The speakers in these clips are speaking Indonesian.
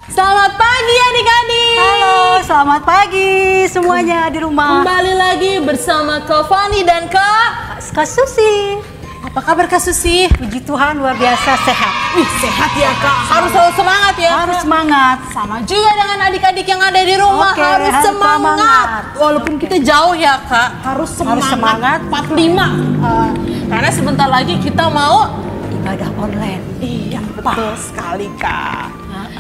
Selamat pagi adik-adik. Halo, selamat pagi semuanya di rumah. Kembali lagi bersama Kak Fani dan Kak Susi. Apa kabar Kak Susi? Puji Tuhan luar biasa sehat. Sehat ya Kak. Harus selalu semangat ya. Harus semangat. Sama juga dengan adik-adik yang ada di rumah. Oke, harus harus semangat. semangat. Walaupun kita jauh ya Kak. Harus semangat. 45. Karena sebentar lagi kita mau Ibadah online. Iya, betul sekali Kak.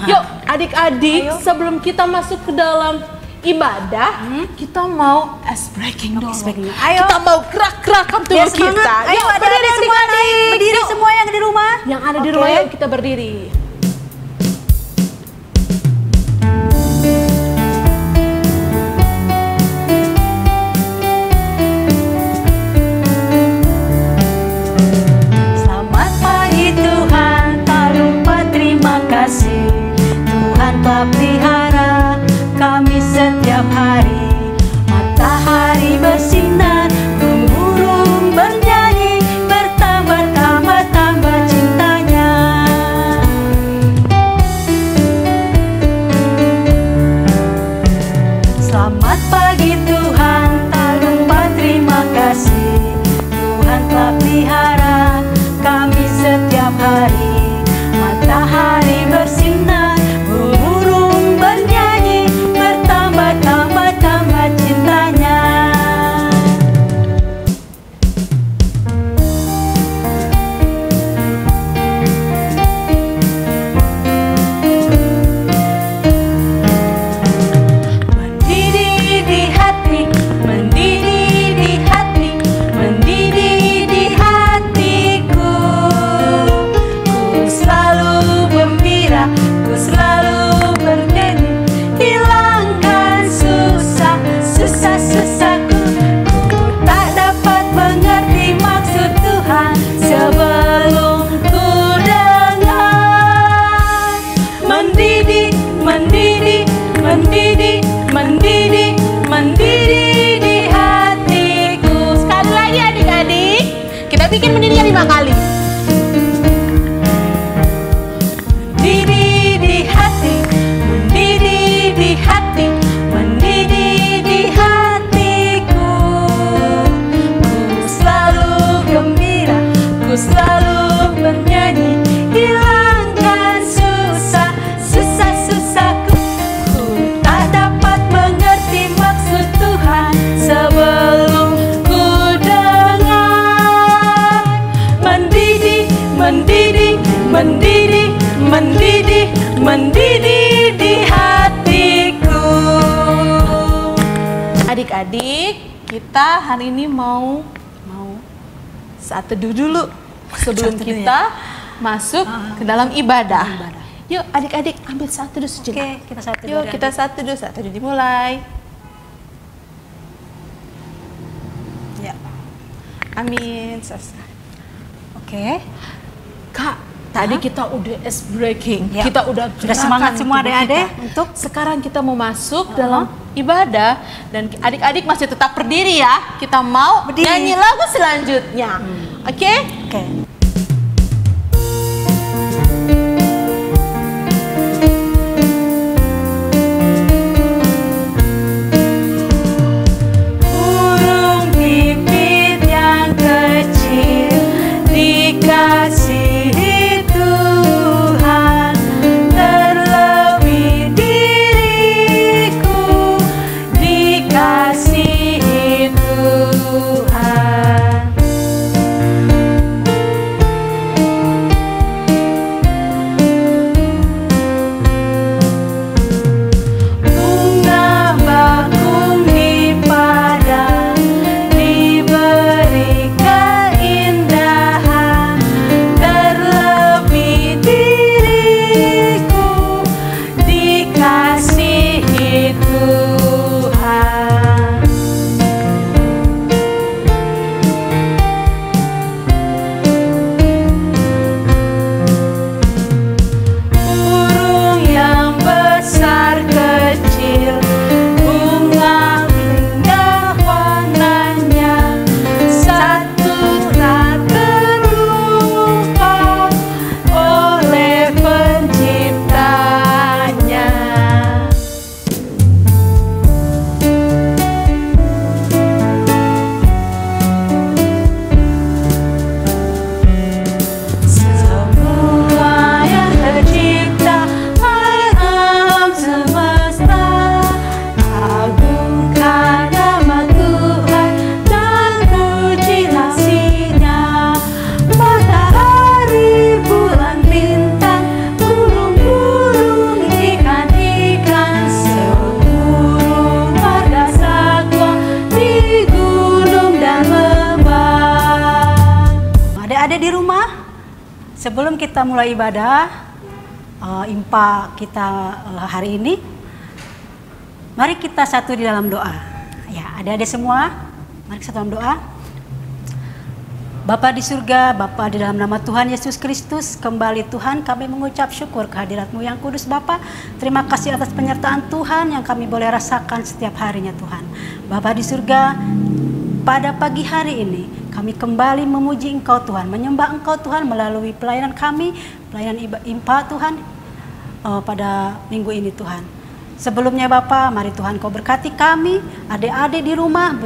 Yuk adik-adik, sebelum kita masuk ke dalam ibadah, kita mau ice breaking dulu. Ayo. Kita mau gerak-gerakan tubuh kita. Ayo, Yuk, berdiri semua nih. Berdiri Yuk. semua yang di rumah. Yang ada di Oke. rumah, yuk kita berdiri. Selamat pagi Tuhan, tak lupa terima kasih. Tuhan telah pelihara kami setiap hari. Matahari bersinar, burung bernyanyi, bertambah-tambah cintanya. Selamat pagi Tuhan, tak lupa terima kasih. Tuhan telah pelihara kami setiap hari. Matahari bersinar, burung bernyanyi, bertambah-tambah cintanya. Mendidih di hati, mendidih di hati, mendidih di hatiku. Ku selalu gembira, ku selalu bernyanyi, hilangkan susahku. Ku tak dapat mengerti maksud Tuhan sebelum ku dengar. Mendidih, mendidih, mendidih, mendidih, mendidih di hatiku. Sekali lagi adik-adik, kita bikin mendidihnya 5 kali. Mendidih di hati, mendidih di hati, mendidih di hatiku. Ku selalu gembira, ku selalu bernyanyi, hilangkan susahku. Ku tak dapat mengerti maksud Tuhan sebelum ku dengar. Mendidih, mendidih, mendidih, mendidih, mendidih di hatiku. Adik-adik, kita hari ini mau saat teduh dulu sebelum Saat teduh, kita masuk ke dalam ibadah. Ibadah. Yuk adik-adik ambil saat teduh sejenak. Oke, kita saat teduh, Yuk adik-adik. kita saat teduh dimulai. Ya. Amin. Selesai. Oke. Kak, tadi kita udah ice breaking, Ya. kita udah Sudah semangat gerakan semua tubuh adik-adik kita. untuk Sekarang kita mau masuk dalam ibadah dan adik-adik masih tetap berdiri ya. Kita mau Berdiri. nyanyi lagu selanjutnya. Oke? Oke. Burung pipit yang kecil dikasihi Tuhan, terlebih diriku dikasihi Tuhan. sebelum kita mulai ibadah IMPA kita hari ini, mari kita satu di dalam doa. Ya, adik-adik semua, mari kita dalam doa. Bapa di surga, Bapa di dalam nama Tuhan Yesus Kristus, kembali Tuhan kami mengucap syukur kehadirat-Mu yang kudus Bapa. Terima kasih atas penyertaan Tuhan yang kami boleh rasakan setiap harinya Tuhan. Bapa di surga, pada pagi hari ini kami kembali memuji Engkau Tuhan, menyembah Engkau Tuhan melalui pelayanan kami, pelayanan IMPA Tuhan pada minggu ini Tuhan. Sebelumnya Bapa, mari Tuhan Kau berkati kami, adik-adik di rumah,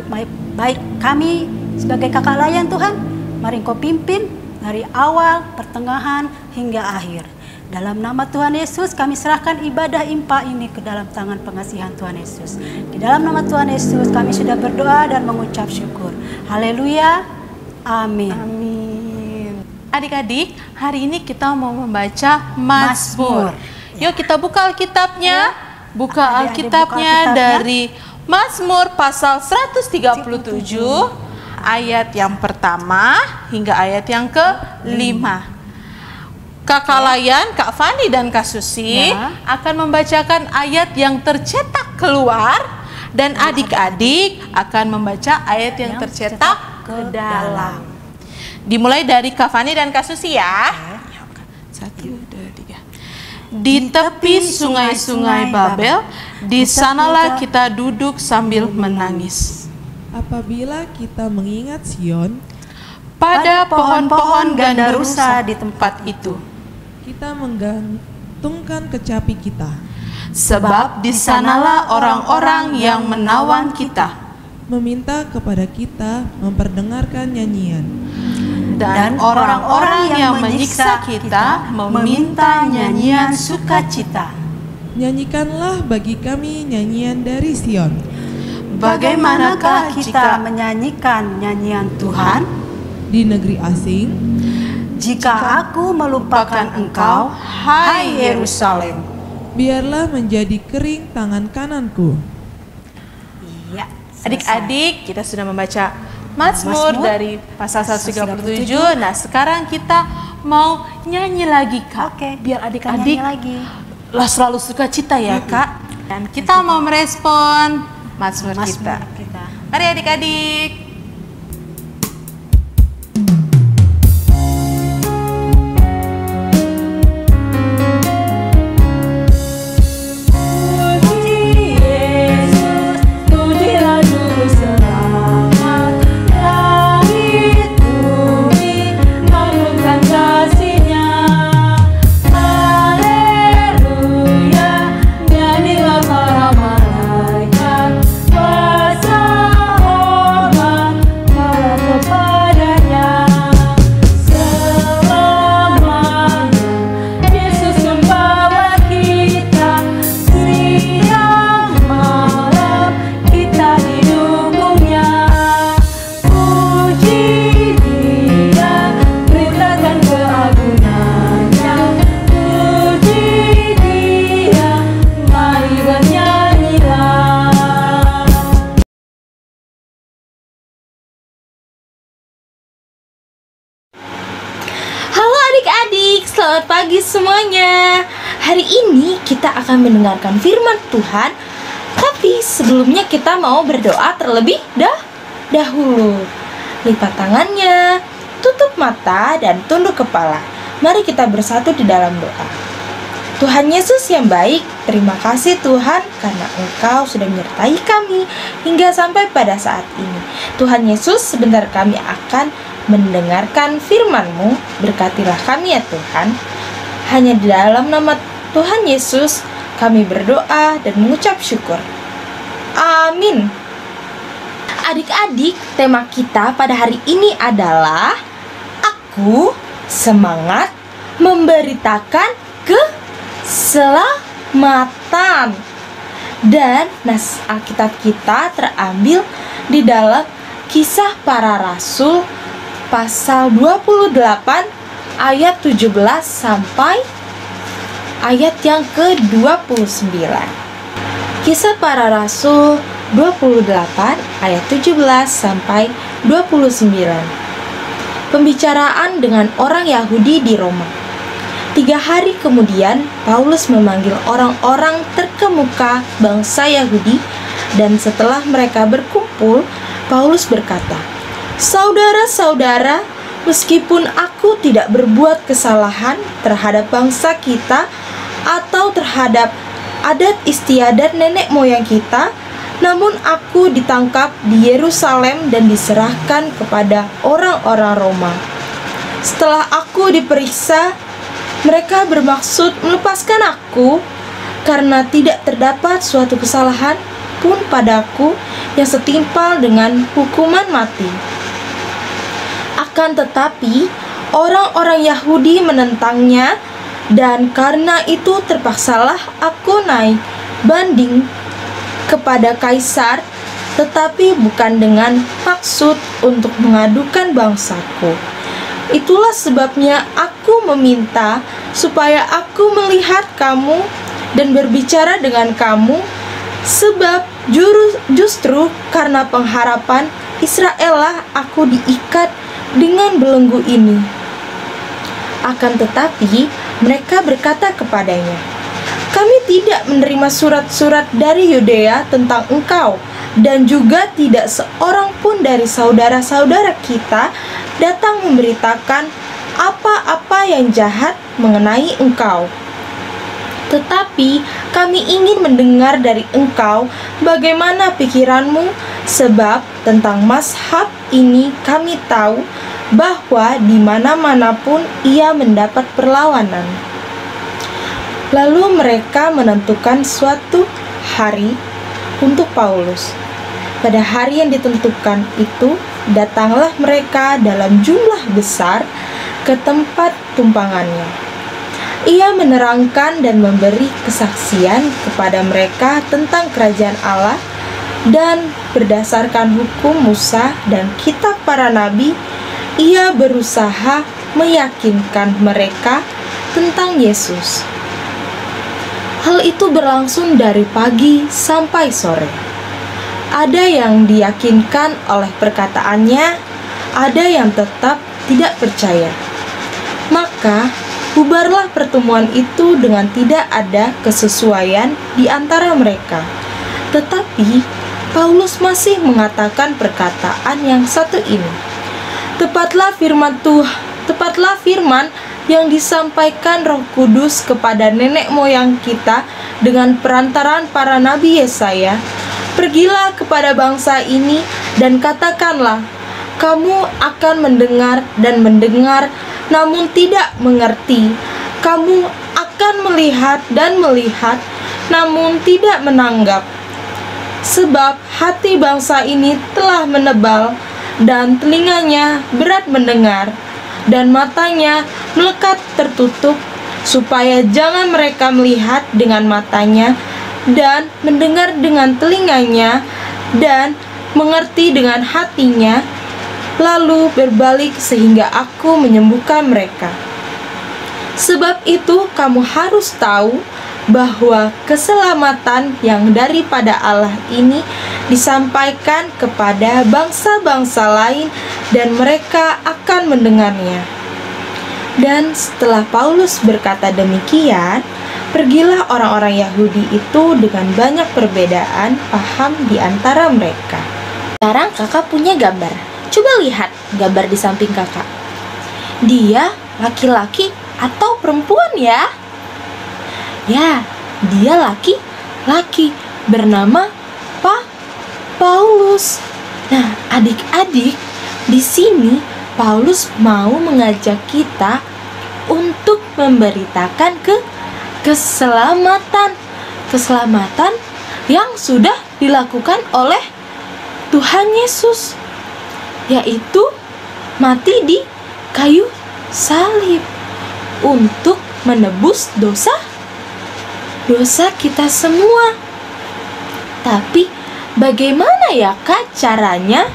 baik kami sebagai kakak layan Tuhan. Mari Engkau pimpin dari awal, pertengahan, hingga akhir. Dalam nama Tuhan Yesus kami serahkan ibadah IMPA ini ke dalam tangan pengasihan Tuhan Yesus. Di dalam nama Tuhan Yesus kami sudah berdoa dan mengucap syukur. Haleluya. Amin. Amin. Adik-adik, hari ini kita mau membaca Mazmur. Yuk kita buka Alkitabnya. Buka Alkitabnya dari Mazmur pasal 137. Ayat yang pertama hingga ayat yang ke-5. Kakak Layan, Kak Fani dan Kak Susi akan membacakan ayat yang tercetak keluar, dan adik-adik akan membaca ayat yang tercetak ke dalam. Dimulai dari Kak Fani dan Kak Susi ya. 1, 2, 3. Di tepi sungai-sungai Babel, di sanalah kita duduk sambil menangis. Apabila kita mengingat Sion, pada pohon-pohon ganda rusa di tempat itu, kita menggantungkan kecapi kita. Sebab di sanalah orang-orang yang menawan kita, meminta kepada kita memperdengarkan nyanyian. dan orang-orang yang menyiksa kita meminta nyanyian sukacita. Nyanyikanlah bagi kami nyanyian dari Sion. Bagaimanakah kita menyanyikan nyanyian Tuhan Di negeri asing, jika aku melupakan Engkau, hai Yerusalem? biarlah menjadi kering tangan kananku. Iya, Adik-adik, kita sudah membaca Mazmur dari pasal 137. Nah, sekarang kita mau nyanyi lagi, Kak. Oke, Biar kita adik-adik nyanyi lagi. lah selalu sukacita ya, Kak. Dan kita mau merespon Mazmur kita. Mari adik-adik. Selamat pagi semuanya. Hari ini kita akan mendengarkan firman Tuhan. Tapi sebelumnya kita mau berdoa terlebih dahulu. Lipat tangannya, tutup mata dan tunduk kepala. Mari kita bersatu di dalam doa. Tuhan Yesus yang baik, terima kasih Tuhan karena Engkau sudah menyertai kami hingga sampai pada saat ini. Tuhan Yesus, sebentar kami akan mendengarkan firman-Mu. Berkatilah kami ya Tuhan. Hanya di dalam nama Tuhan Yesus kami berdoa dan mengucap syukur. Amin. Adik-adik, tema kita pada hari ini adalah Aku semangat memberitakan keselamatan. Dan nas Alkitab kita terambil di dalam Kisah Para Rasul pasal 28 ayat 17 sampai ayat yang ke-29. Kisah Para Rasul 28 ayat 17 sampai 29. Pembicaraan dengan orang Yahudi di Roma. 3 hari kemudian, Paulus memanggil orang-orang terkemuka bangsa Yahudi, dan setelah mereka berkumpul, Paulus berkata, "Saudara-saudara, meskipun aku tidak berbuat kesalahan terhadap bangsa kita atau terhadap adat istiadat nenek moyang kita, namun aku ditangkap di Yerusalem dan diserahkan kepada orang-orang Roma. Setelah aku diperiksa, mereka bermaksud melepaskan aku karena tidak terdapat suatu kesalahan pun padaku yang setimpal dengan hukuman mati. Akan tetapi, orang-orang Yahudi menentangnya, dan karena itu terpaksalah aku naik banding kepada Kaisar, tetapi bukan dengan maksud untuk mengadukan bangsaku. Itulah sebabnya aku meminta supaya aku melihat kamu dan berbicara dengan kamu, sebab justru karena pengharapan Israel lah aku diikat dengan belenggu ini." Akan tetapi mereka berkata kepadanya, "Kami tidak menerima surat-surat dari Yudea tentang engkau, dan juga tidak seorang pun dari saudara-saudara kita datang memberitakan apa-apa yang jahat mengenai engkau. Tetapi kami ingin mendengar dari engkau bagaimana pikiranmu, sebab tentang mazhab ini kami tahu bahwa di mana-mana pun ia mendapat perlawanan." Lalu mereka menentukan suatu hari untuk Paulus. Pada hari yang ditentukan itu, datanglah mereka dalam jumlah besar ke tempat tumpangannya. Ia menerangkan dan memberi kesaksian kepada mereka tentang kerajaan Allah, dan berdasarkan hukum Musa dan kitab para nabi, ia berusaha meyakinkan mereka tentang Yesus. Hal itu berlangsung dari pagi sampai sore. Ada yang diyakinkan oleh perkataannya, ada yang tetap tidak percaya. Maka bubarlah pertemuan itu dengan tidak ada kesesuaian di antara mereka. Tetapi Paulus masih mengatakan perkataan yang satu ini, Tepatlah firman yang disampaikan Roh Kudus kepada nenek moyang kita dengan perantaraan para nabi Yesaya. Pergilah kepada bangsa ini dan katakanlah, kamu akan mendengar dan mendengar, namun tidak mengerti. Kamu akan melihat dan melihat, namun tidak menanggap. Sebab hati bangsa ini telah menebal, dan telinganya berat mendengar, dan matanya melekat tertutup, supaya jangan mereka melihat dengan matanya, dan mendengar dengan telinganya, dan mengerti dengan hatinya, lalu berbalik sehingga aku menyembuhkan mereka. Sebab itu kamu harus tahu bahwa keselamatan yang daripada Allah ini disampaikan kepada bangsa-bangsa lain, dan mereka akan mendengarnya. Dan setelah Paulus berkata demikian, pergilah orang-orang Yahudi itu dengan banyak perbedaan paham di antara mereka. Sekarang kakak punya gambar. Coba lihat gambar di samping kakak. Dia laki-laki atau perempuan ya? Ya, dia laki-laki bernama Paulus. Nah, adik-adik, di sini Paulus mau mengajak kita untuk memberitakan keselamatan yang sudah dilakukan oleh Tuhan Yesus, yaitu mati di kayu salib untuk menebus dosa kita semua. Tapi bagaimana ya Kak caranya?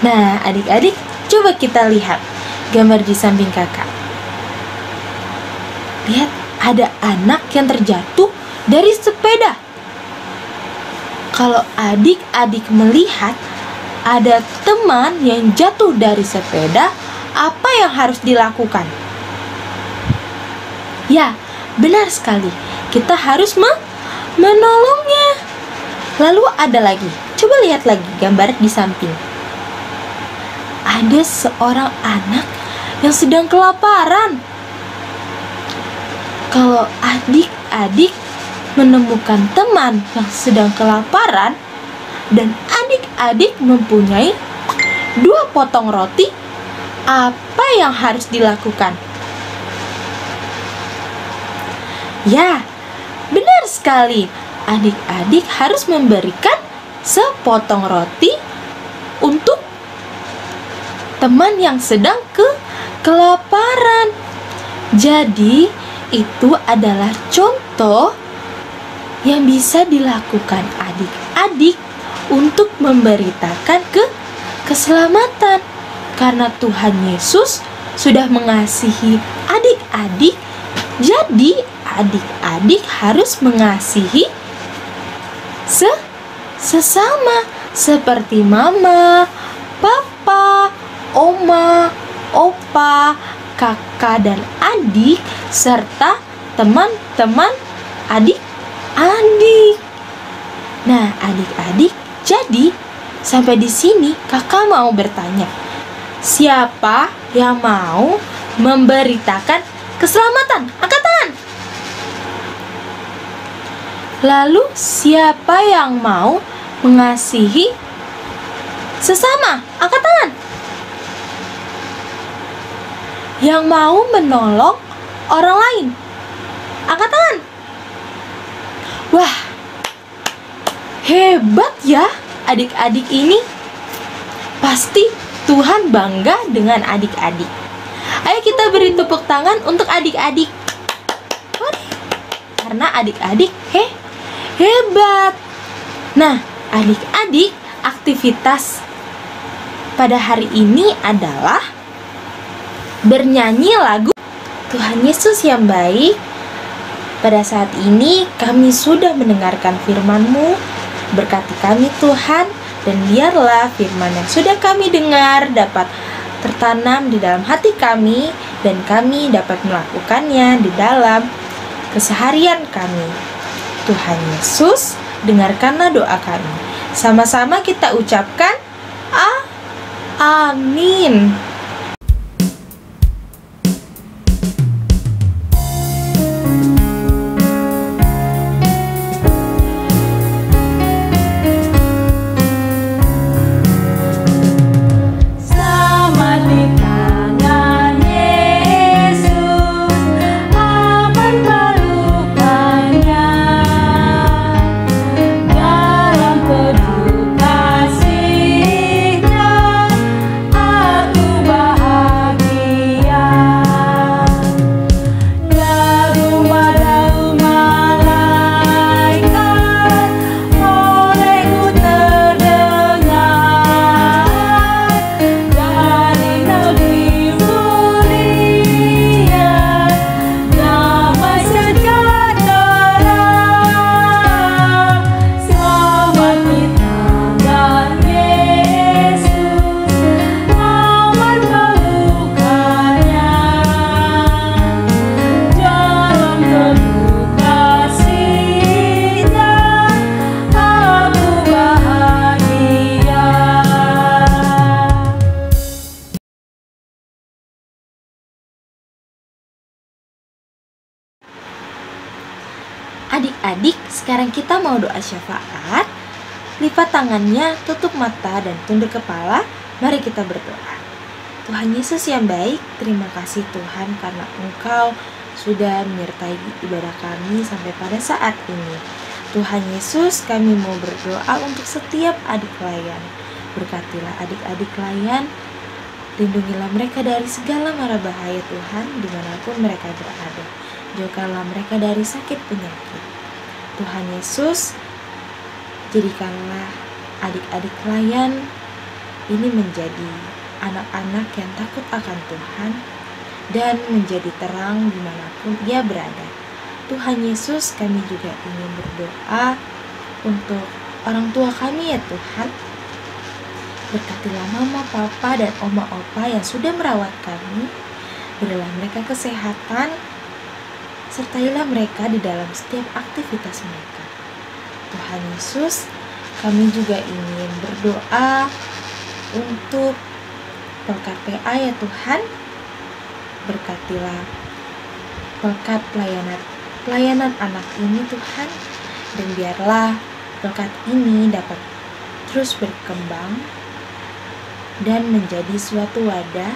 Nah, adik-adik, coba kita lihat gambar di samping kakak. Lihat, ada anak yang terjatuh dari sepeda. Kalau adik-adik melihat ada teman yang jatuh dari sepeda, apa yang harus dilakukan? Ya, benar sekali. Kita harus menolongnya. Lalu ada lagi. Coba lihat lagi gambar di samping. Ada seorang anak yang sedang kelaparan. Kalau adik-adik menemukan teman yang sedang kelaparan dan adik-adik mempunyai 2 potong roti, apa yang harus dilakukan? Ya, benar sekali. Adik-adik harus memberikan sepotong roti untuk teman yang sedang kelaparan. Jadi, itu adalah contoh yang bisa dilakukan adik-adik untuk memberitakan keselamatan. Karena Tuhan Yesus sudah mengasihi adik-adik, jadi adik-adik harus mengasihi sesama, seperti mama, papa, oma, opa, kakak dan adik, serta teman-teman adik-adik. Nah, adik-adik, jadi sampai di sini kakak mau bertanya, siapa yang mau memberitakan keselamatan? Angkat tangan. Lalu siapa yang mau mengasihi sesama? Angkat tangan. Yang mau menolong orang lain? Angkat tangan. Wah, hebat ya adik-adik ini. Pasti Tuhan bangga dengan adik-adik. Ayo kita beri tepuk tangan untuk adik-adik. Karena adik-adik hebat. Nah, adik-adik, aktivitas pada hari ini adalah bernyanyi lagu Tuhan Yesus yang baik. Pada saat ini kami sudah mendengarkan firman-Mu. Berkati kami Tuhan, dan biarlah firman yang sudah kami dengar dapat tertanam di dalam hati kami, dan kami dapat melakukannya di dalam keseharian kami. Tuhan Yesus, dengarkanlah doa kami. Sama-sama kita ucapkan amin. Adik-adik, sekarang kita mau doa syafaat. Lipat tangannya, tutup mata, dan tunduk kepala. Mari kita berdoa. Tuhan Yesus yang baik, terima kasih Tuhan karena Engkau sudah menyertai ibadah kami sampai pada saat ini. Tuhan Yesus, kami mau berdoa untuk setiap adik layan. Berkatilah adik-adik layan, lindungilah mereka dari segala mara bahaya Tuhan, dimanapun mereka berada. Jauhkanlah mereka dari sakit penyakit. Tuhan Yesus, jadikanlah adik-adik layan ini menjadi anak-anak yang takut akan Tuhan dan menjadi terang dimanapun ia berada. Tuhan Yesus, kami juga ingin berdoa untuk orang tua kami ya Tuhan. Berkatilah mama, papa, dan oma, opa yang sudah merawat kami. Berilah mereka kesehatan sertailah mereka di dalam setiap aktivitas mereka. Tuhan Yesus, kami juga ingin berdoa untuk Pelkat PA ya Tuhan. Berkatilah Pelkat pelayanan anak ini Tuhan, dan biarlah Pelkat ini dapat terus berkembang dan menjadi suatu wadah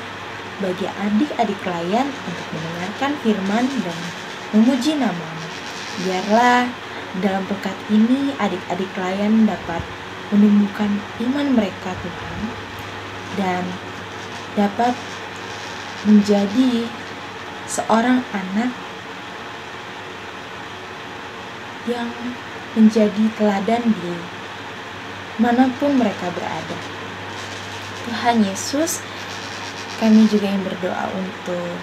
bagi adik-adik klien untuk mendengarkan firman dan memuji nama-Mu. Biarlah dalam Pelkat ini adik-adik klien dapat menumbuhkan iman mereka Tuhan, dan dapat menjadi seorang anak yang menjadi teladan di manapun mereka berada. Tuhan Yesus, kami juga yang berdoa untuk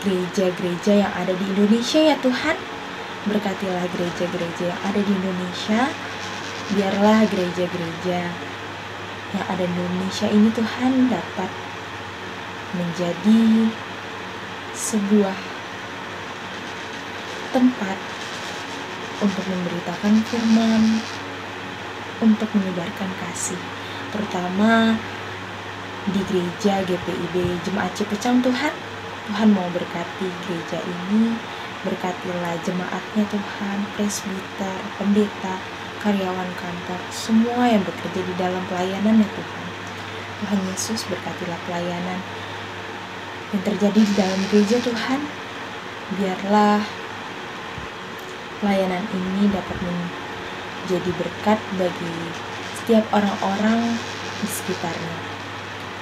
gereja-gereja yang ada di Indonesia ya Tuhan. Berkatilah gereja-gereja yang ada di Indonesia. Biarlah gereja-gereja yang ada di Indonesia ini Tuhan dapat menjadi sebuah tempat untuk memberitakan firman, untuk menyebarkan kasih, terutama di gereja GPIB Jemaat Cipecang Tuhan. Tuhan mau berkati gereja ini, berkatilah jemaatnya Tuhan, presbiter, pendeta, karyawan kantor, semua yang bekerja di dalam pelayanan ya Tuhan. Tuhan Yesus, berkatilah pelayanan yang terjadi di dalam gereja Tuhan. Biarlah pelayanan ini dapat menjadi berkat bagi setiap orang-orang di sekitarnya.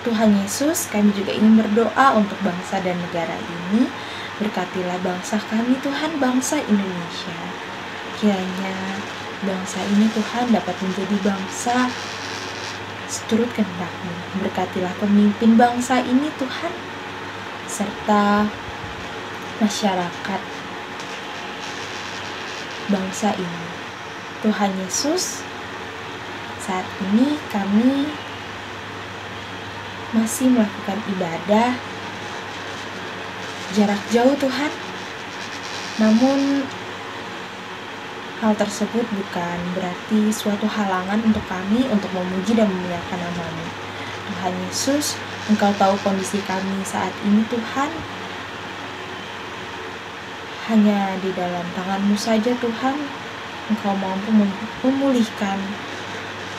Tuhan Yesus, kami juga ingin berdoa untuk bangsa dan negara ini. Berkatilah bangsa kami Tuhan, bangsa Indonesia. Kiranya bangsa ini Tuhan dapat menjadi bangsa seturut kehendak-Mu. Berkatilah pemimpin bangsa ini Tuhan, serta masyarakat bangsa ini. Tuhan Yesus, saat ini kami masih melakukan ibadah jarak jauh Tuhan, namun hal tersebut bukan berarti suatu halangan untuk kami untuk memuji dan memuliakan nama-Mu. Tuhan Yesus, Engkau tahu kondisi kami saat ini Tuhan. Hanya di dalam tangan-Mu saja Tuhan, Engkau mampu memulihkan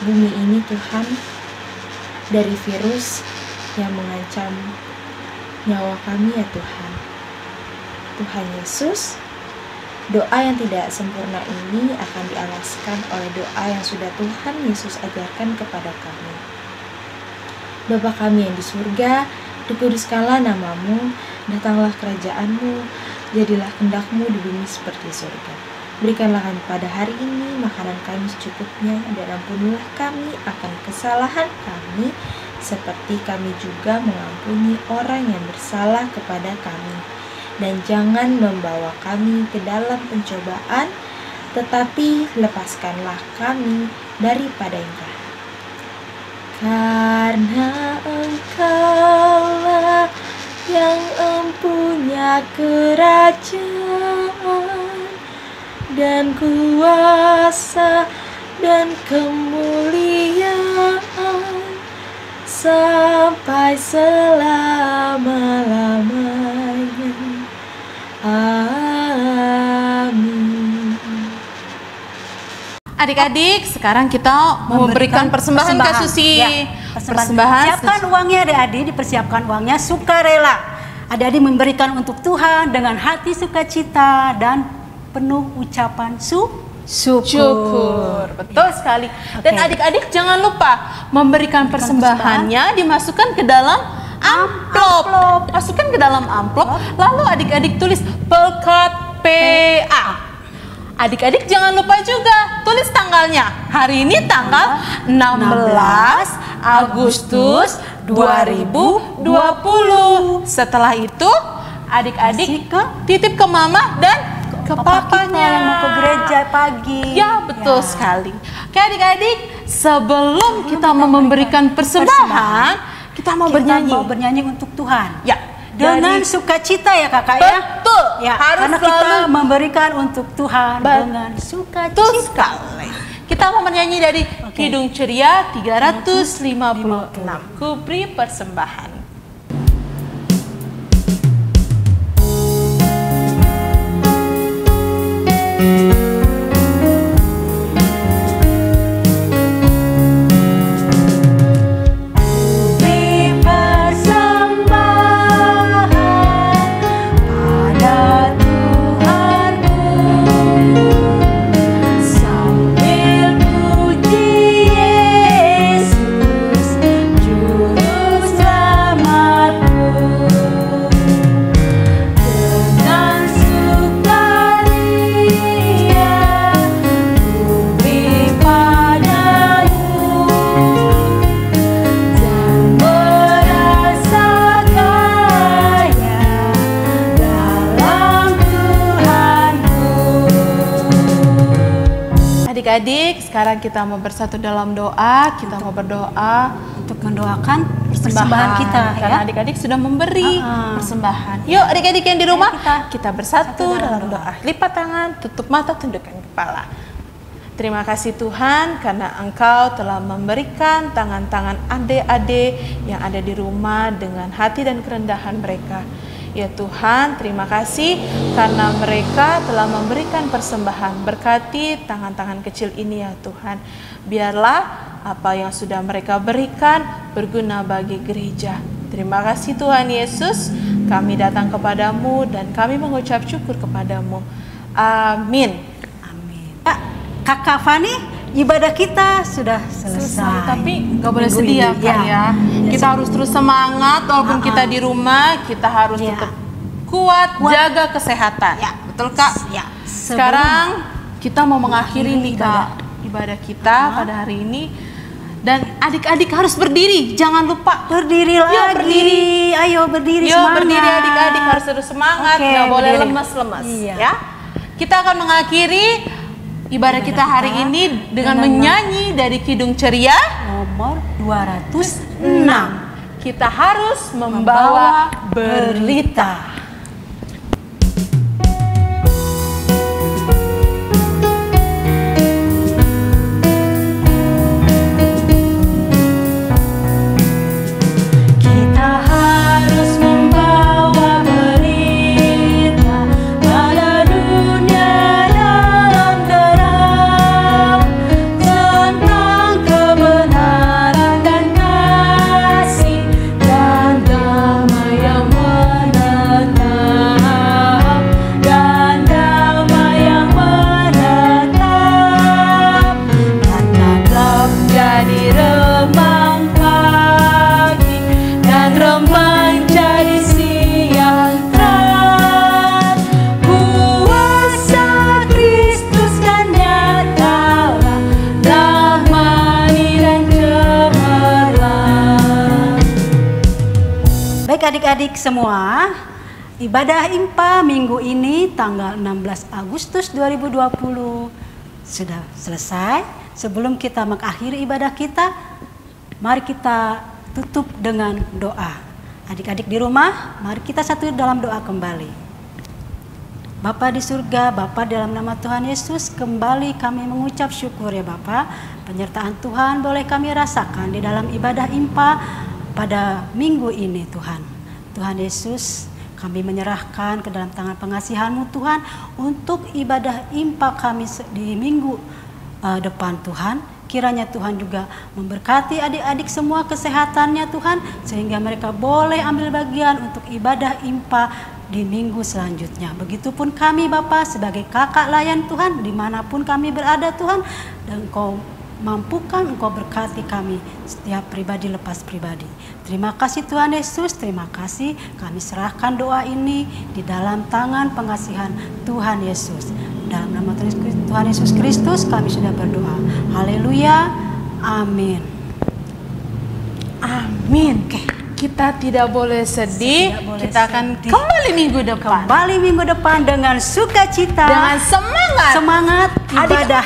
bumi ini Tuhan dari virus yang mengancam nyawa kami ya Tuhan. Tuhan Yesus, doa yang tidak sempurna ini akan dialaskan oleh doa yang sudah Tuhan Yesus ajarkan kepada kami. Bapa kami yang di surga, dikuduskanlah nama-Mu, datanglah kerajaan-Mu, jadilah kehendak-Mu di bumi seperti surga. Berikanlah kami pada hari ini makanan kami secukupnya, dan ampunilah kami akan kesalahan kami, seperti kami juga mengampuni orang yang bersalah kepada kami. Dan jangan membawa kami ke dalam pencobaan, tetapi lepaskanlah kami daripada yang jahat. Karena Engkaulah yang empunya kerajaan dan kuasa dan kemuliaan sampai selama-lamanya. Amin. Adik-adik, sekarang kita memberikan persembahan ke Susi. Ya, persembahan. Siapkan uangnya adik-adik, dipersiapkan uangnya sukarela. Adik-adik memberikan untuk Tuhan dengan hati sukacita dan penuh ucapan syukur. Betul sekali. Dan adik-adik jangan lupa memberikan persembahannya dimasukkan ke dalam amplop. Masukkan ke dalam amplop, lalu adik-adik tulis Pelkat PA. Adik-adik jangan lupa juga tulis tanggalnya. Hari ini tanggal 16 Agustus 2020. Setelah itu adik-adik titip ke mama dan ke papanya yang mau ke gereja pagi. Ya, betul sekali. Oke adik-adik, sebelum kita mau memberikan persembahan, kita mau bernyanyi untuk Tuhan. Ya, dengan sukacita ya kakak ya. Betul. Ya, Harus karena kita selalu memberikan untuk Tuhan dengan sukacita. sekali. Kita mau menyanyi dari Kidung Ceria 356. Ku beri persembahan. Adik-adik, sekarang kita mau bersatu dalam doa. Kita mau berdoa untuk mendoakan persembahan kita karena ya. adik-adik sudah memberi persembahan. Yuk adik-adik yang di rumah, kita bersatu dalam doa. Lipat tangan, tutup mata, tundukkan kepala. Terima kasih Tuhan karena Engkau telah memberikan tangan-tangan adik-adik yang ada di rumah dengan hati dan kerendahan mereka. Ya Tuhan, terima kasih karena mereka telah memberikan persembahan. Berkati tangan-tangan kecil ini ya Tuhan. Biarlah apa yang sudah mereka berikan berguna bagi gereja. Terima kasih Tuhan Yesus, kami datang kepadamu dan kami mengucap syukur kepadamu. Amin. Amin. Kakak Fani, ibadah kita sudah selesai. Tapi nggak boleh sedih ya Kak ya. Kita harus terus semangat walaupun kita di rumah, kita harus tetap kuat, jaga kesehatan. Betul Kak? Ya. Sekarang kita mau mengakhiri nih Kak ibadah kita pada hari ini. Dan adik-adik harus berdiri, jangan lupa berdiri lagi. Yuk berdiri. Ayo berdiri Yuk semangat. berdiri adik-adik, harus terus semangat, nggak boleh lemas-lemas ya. Kita akan mengakhiri ibadah kita hari ini dengan menyanyi dari Kidung Ceria nomor 206. Kita harus membawa berita. Adik-adik semua, ibadah IMPA minggu ini tanggal 16 Agustus 2020 sudah selesai. Sebelum kita mengakhiri ibadah kita, mari kita tutup dengan doa. Adik-adik di rumah, mari kita satu dalam doa kembali. Bapa di surga, Bapa dalam nama Tuhan Yesus, kembali kami mengucap syukur ya Bapa. Penyertaan Tuhan boleh kami rasakan di dalam ibadah IMPA pada minggu ini Tuhan. Tuhan Yesus, kami menyerahkan ke dalam tangan pengasihan-Mu Tuhan untuk ibadah IMPA kami di minggu depan Tuhan. Kiranya Tuhan juga memberkati adik-adik semua kesehatannya Tuhan, sehingga mereka boleh ambil bagian untuk ibadah IMPA di minggu selanjutnya. Begitupun kami Bapa sebagai kakak layan Tuhan, dimanapun kami berada Tuhan, dan Engkau mampukan, Engkau berkati kami setiap pribadi lepas pribadi. Terima kasih Tuhan Yesus, terima kasih. Kami serahkan doa ini di dalam tangan pengasihan Tuhan Yesus. Dalam nama Tuhan Yesus Kristus kami sudah berdoa. Haleluya. Amin. Amin. Kita tidak boleh sedih. Kita akan kembali minggu depan. Kembali minggu depan dengan sukacita, dengan semangat. Semangat ibadah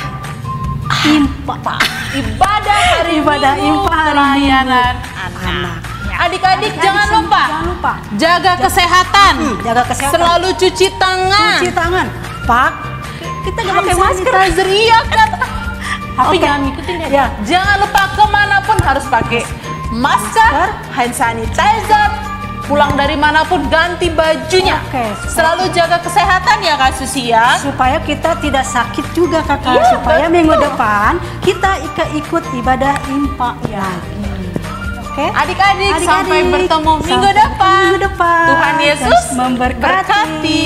IMPA. Ibadah hari IMPA pelayanan anak. Adik-adik jangan lupa jaga Jaga kesehatan. Selalu cuci tangan. Cuci tangan. Pak, kita nggak pakai masker. Sanitizer, iya kan. Tapi Oke. jangan ngikutin ya. Ya. Jangan lupa kemanapun harus pakai masker, hand sanitizer. Pulang dari manapun ganti bajunya. Oke. Selalu jaga kesehatan ya Kak Susi ya. Supaya kita tidak sakit juga kakak. Iya, Supaya betul. minggu depan kita ikut ibadah impak lagi. Oke. Adik-adik sampai Adik-adik, bertemu minggu sampai depan. minggu depan. Tuhan Yesus memberkati. berkati.